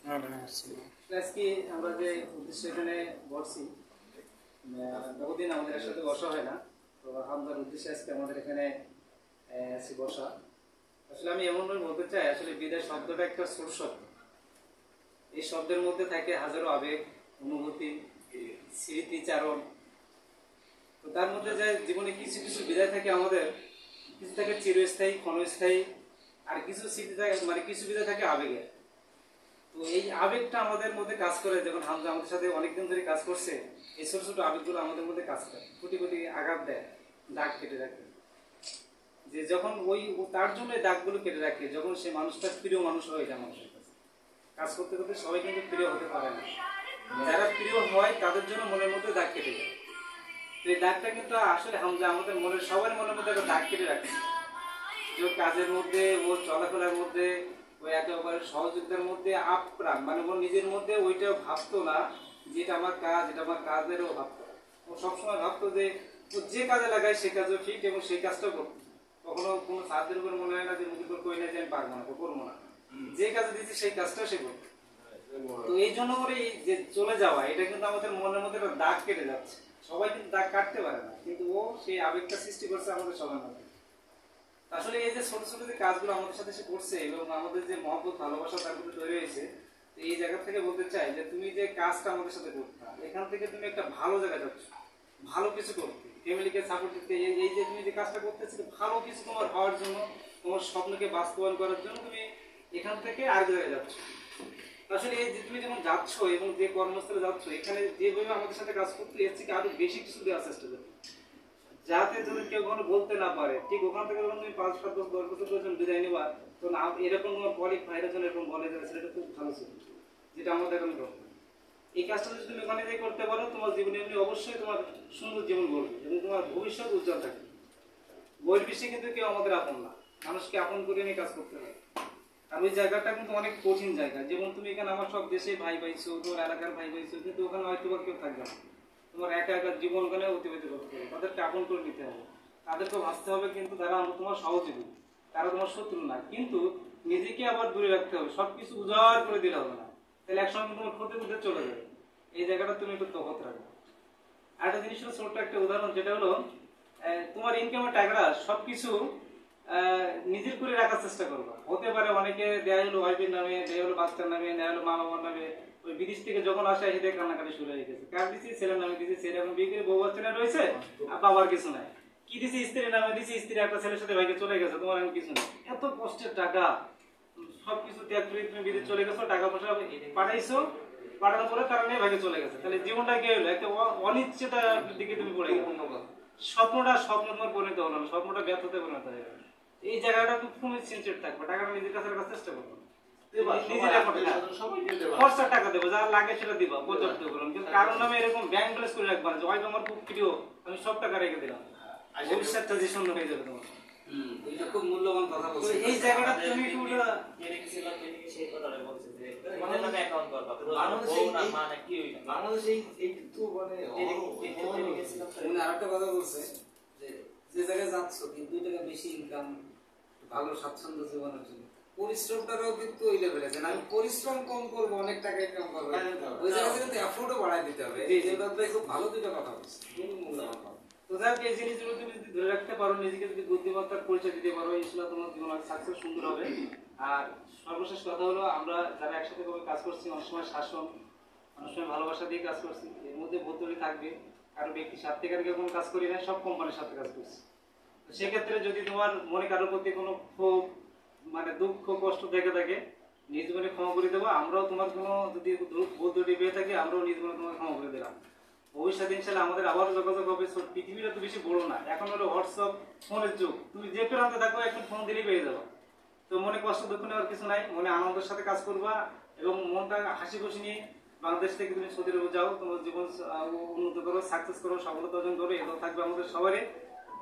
আজকে আমরা যে উদ্দেশ্য এখানে বসছি, বহুদিন আমাদের সাথে বসা হয় না, তো আলহামদুলিল্লাহ উদ্দেশ্যে আজকে আমাদের এখানে এসে বসা। আসলে আমি এমনভাবে বলতে চাই, আসলে বিদায় শব্দটা একটা ছোট শব্দ। এই শব্দের মধ্যে থাকে হাজারো আবেগ, অনুভূতি, স্মৃতিচারণ। তো তার মধ্যে যে জীবনে কিছু কিছু বিদায় থাকে আমাদের, কিছু থাকে চিরস্থায়ী, ক্ষণস্থায়ী, আর কিছু স্মৃতি থাকে, মানে কিছু বিদায় থাকে আবেগে। তো এই আবেগটা আমাদের মধ্যে কাজ করে, যখন হামজা আমাদের সাথে অনেকদিন ধরে কাজ করছে, এই ছোট ছোট আবেগগুলো আমাদের মধ্যে কাজ করে, কোটি কোটি আঘাত দেয়, দাগ কেটে রাখে। যে যখন ওই তার জন্য এই দাগগুলো কেটে রাখে, যখন সে মানুষটা প্রিয় মানুষ হয়ে যায় মানুষের কাছে। কাজ করতে করতে সবাই কিন্তু প্রিয় হতে পারে না, যারা প্রিয় হয় তাদের জন্য মনের মধ্যে দাগ কেটে যায়। তো এই দাগটা কিন্তু আসলে হামজা আমাদের মনের সবার মনের মধ্যে একটা দাগ কেটে রাখে। যে কাজের মধ্যে, ওর চলাফেরার মধ্যে, ওই একেবারে সহযোগিতার মধ্যে আপ্রাণ, মানে ওর নিজের মধ্যে ওইটাও ভাবতো না যেটা আমার কাজ, এটা আমার কাজেরও ভাবতো। ও সবসময় ভাবতো যে ও যে কাজে লাগায় সে কাজও ঠিক, এবং সেই কাজটাও করতো। কখনো কোনো সাধ্যের উপর মনে হয় না যে মুখের উপর কই না যে আমি পারবো না, করবো না, যে কাজে দিয়েছি সেই কাজটাও সে করতো। তো এই জন্য করে এই যে চলে যাওয়া, এটা কিন্তু আমাদের মনের মধ্যে একটা দাগ কেটে যাচ্ছে। সবাই কিন্তু দাগ কাটতে পারে না, কিন্তু ও সেই আবেগটা সৃষ্টি করছে আমাদের সবার মধ্যে। আসলে এই যে ছোট ছোট যে কাজগুলো আমাদের সাথে সে করছে, এবং আমাদের যে মহব্বত ভালোবাসা তার মধ্যে তৈরি হয়েছে, এই জায়গা থেকে বলতে চাই যে তুমি যে কাজটা আমাদের সাথে করতে, এখান থেকে তুমি একটা ভালো জায়গায় যাচ্ছ, ভালো কিছু করতে, ফ্যামিলিকে সাপোর্ট দিতে। এই যে তুমি যে কাজটা করতেছিলে, ভালো কিছু তোমার হওয়ার জন্য, তোমার স্বপ্নকে বাস্তবায়ন করার জন্য তুমি এখান থেকে আরেক জায়গায় যাচ্ছ। আসলে এই যে তুমি যেমন যাচ্ছ এবং যে কর্মস্থলে যাচ্ছ, এখানে যেভাবে আমাদের সাথে কাজ করতে, এর থেকে আরো বেশি কিছু দেওয়ার চেষ্টা করতে, যাতে যদি কেউ কখনো বলতে না পারে। ঠিক ওখান থেকে যখন তুমি 5, 7, 10, 10 বছর পর্যন্ত বিদায় নিবা, তো এরকম তোমার কলিগ ভাইরা যখন এরকম বলে যে সেটা খুব ভালো ছিল, যেটা আমাদের এখন করতে। এই কাজটা যদি তুমি ওখানে দিয়ে করতে পারো, তোমার জীবনে এমনি অবশ্যই তোমার সুন্দর জীবন গড়বে এবং তোমার ভবিষ্যৎ উজ্জ্বল থাকবে। বইয়ের বিষয়ে কিন্তু কেউ আমাদের আপন না, মানুষকে আপন করে নিয়ে কাজ করতে হবে। আর ওই জায়গাটা কিন্তু অনেক কঠিন জায়গা। যেমন তুমি এখানে আমার সব দেশে ভাই পাইছো, তোমার এলাকার ভাই পাইছো, কিন্তু ওখানে হয়তো বা কেউ থাকবে না। তোমার একা একা জীবন ওখানে অতিবাহিত করতে হবে, তাদেরকে আপন করে নিতে হবে, তাদেরকে ভাবতে হবে কিন্তু তারা তোমার সহযোগী, তারা তোমার শত্রু না। কিন্তু নিজেকে আবার দূরে রাখতে হবে, সবকিছু উজাড় করে দিলে হবে না, তাহলে একসময় তোমার ক্ষতি করতে চলে যাবে। এই জায়গাটা তুমি একটু তফাৎ রাখবে। আর একটা জিনিস হলো, ছোট্ট একটা উদাহরণ, যেটা হলো তোমার ইনকামের টাকাটা সবকিছু নিজের করে রাখার চেষ্টা করবো। হতে পারে অনেকে দেয়া হলো ওয়াইফের নামে, দেয়া হলো বাচ্চার নামে, দেয়া হলো মা বাবার নামে। ওই বিদেশ থেকে যখন আসে এসে কান্নাকাটি শুরু হয়ে গেছে, কার দিচ্ছি, ছেলের নামে দিচ্ছি, ছেলে এখন বিয়ে করে বউ বাচ্চা রয়েছে, আর বাবার কিছু নাই। কি দিচ্ছি, স্ত্রীর নামে দিচ্ছি, স্ত্রী একটা ছেলের সাথে ভাইকে চলে গেছে, তোমার এখন কিছু নেই। এত কষ্টের টাকা, সবকিছু ত্যাগ করে তুমি বিদেশ চলে গেছো, টাকা পয়সা পাঠাইছো, পাঠানোর পরে তারা নিয়ে ভাইকে চলে গেছে, তাহলে জীবনটা কি হলো? একটা অনিশ্চয়তার দিকে তুমি পড়ে গেছো। স্বপ্ন তোমার পরিণত হলো না, স্বপ্নটা ব্যর্থতে পরিণত হয়ে গেল। এই জায়গাটা তুমি সিনসিয়ার থাকবে, টাকাটা নিজের কাছে রাখার চেষ্টা করবো, খরচার টাকা দেবো, যা লাগে সেটা দিবা পর্যাপ্ত করুন। কিন্তু কারণ আমি এরকম ব্যাংক ব্যালেন্স করে রাখবো না যে ওই আমার খুব প্রিয়, আমি সব টাকা রেখে দিলাম, ভবিষ্যৎটা যে সুন্দর হয়ে যাবে তোমার। এটা খুব মূল্যবান কথা বলছো। এই জায়গাটা তুমি সেই কথাটা বলছো যে নামে অ্যাকাউন্ট করবা, বাংলাদেশে একটু মানে আরেকটা কথা বলছে যে জায়গায় যাচ্ছ কিন্তু 2 টাকা বেশি ইনকাম, ভালো স্বাচ্ছন্দ্য জীবনের জন্য পরিশ্রমটাও কিন্তু ওই লেভেলে আছে। আমি পরিশ্রম কম করবো, অনেক টাকা ইনকাম করবো, ওই জায়গায় কিন্তু এফোর্টও বাড়াই দিতে হবে। খুব ভালো দুটো কথা বলছে, মূল্যবান কথা। তো যাক, এই জিনিসগুলো তুমি যদি ধরে রাখতে পারো, নিজেকে যদি বুদ্ধিমত্তার পরিচয় দিতে পারো, ইনশাআল্লাহ তোমার জীবন সাকসেস সুন্দর হবে। আর সর্বশেষ কথা হলো, আমরা যারা একসাথে করে কাজ করছি, অনেক সময় শাসন, অনেক সময় ভালোবাসা দিয়ে কাজ করছি, এর মধ্যে বদলি থাকবে। কারো ব্যক্তির স্বার্থে কোনো কাজ করি না, সব কোম্পানির সাথে কাজ করছি। সেক্ষেত্রে যদি তোমার মনে কারোর প্রতি কোনো ক্ষোভ, মানে দুঃখ কষ্ট থেকে থাকে, নিজ মনে ক্ষমা করে দেবো। আমরাও তোমার কোনো যদি ভুল ত্রুটি পেয়ে থাকি, আমরাও নিজ মনে তোমার ক্ষমা করে দিলাম। ভবিষ্যৎ ইনশাআল্লাহ আমাদের আবারও যোগাযোগ হবে। পৃথিবীটা তো বেশি বড় না, এখন হলো হোয়াটসঅ্যাপ, ফোনের যুগ। তুমি যে প্রান্তে থাকো এখন ফোন দিলেই পেয়ে যাবো। তো মনে কষ্ট দুঃখ নেওয়ার কিছু নাই, মনে আনন্দের সাথে কাজ করবা এবং মনটা হাসি খুশি নিয়ে বাংলাদেশ থেকে তুমি সৌদি আরবে যাও, তোমার জীবন উন্নত করো, সাকসেস করো, সফলতা অর্জন করো। এটাও থাকবে আমাদের সবারই।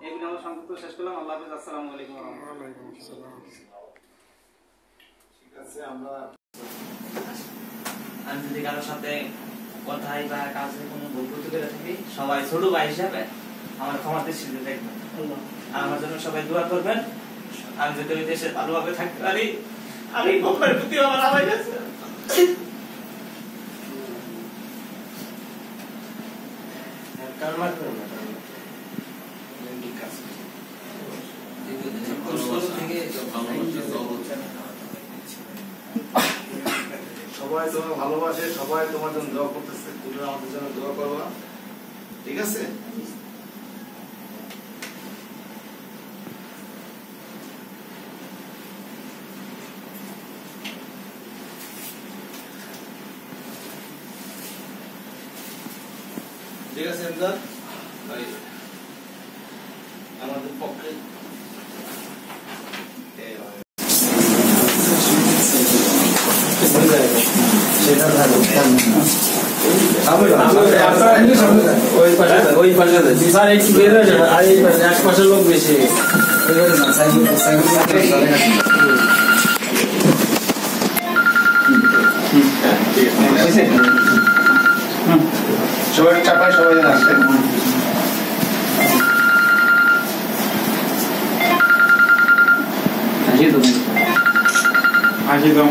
এইগুলো আমরা সংক্ষিপ্ত শেষ করলাম। আল্লাহ হাফেজ, আসসালামু আলাইকুম। আমি যদি কারোর সাথে কথাই বা কাজে কোনো ভুল করতে পেরে থাকি, সবাই ছোট ভাই হিসাবে আমার ক্ষমা দৃষ্টিতে দেখবেন। আমার জন্য সবাই দোয়া করবেন, আমি যদি ওই দেশে ভালোভাবে থাকতে পারি। আমি প্রতি আমার আলাই গেছে। সবাই তোমাকে ভালোবাসে, সবাই তোমার জন্য দোয়া করতেছে, তুমি আমাদের জন্য দোয়া করবা, ঠিক আছে? ঠিক আছে এমদাদ, আমাদের পক্ষে ওই পাশে স্যার একটু বের হয়ে যাবে, আর এই পাশে এক পাশের লোক বেশি। সবাই চাপায়, সবাই আসে। আসি তো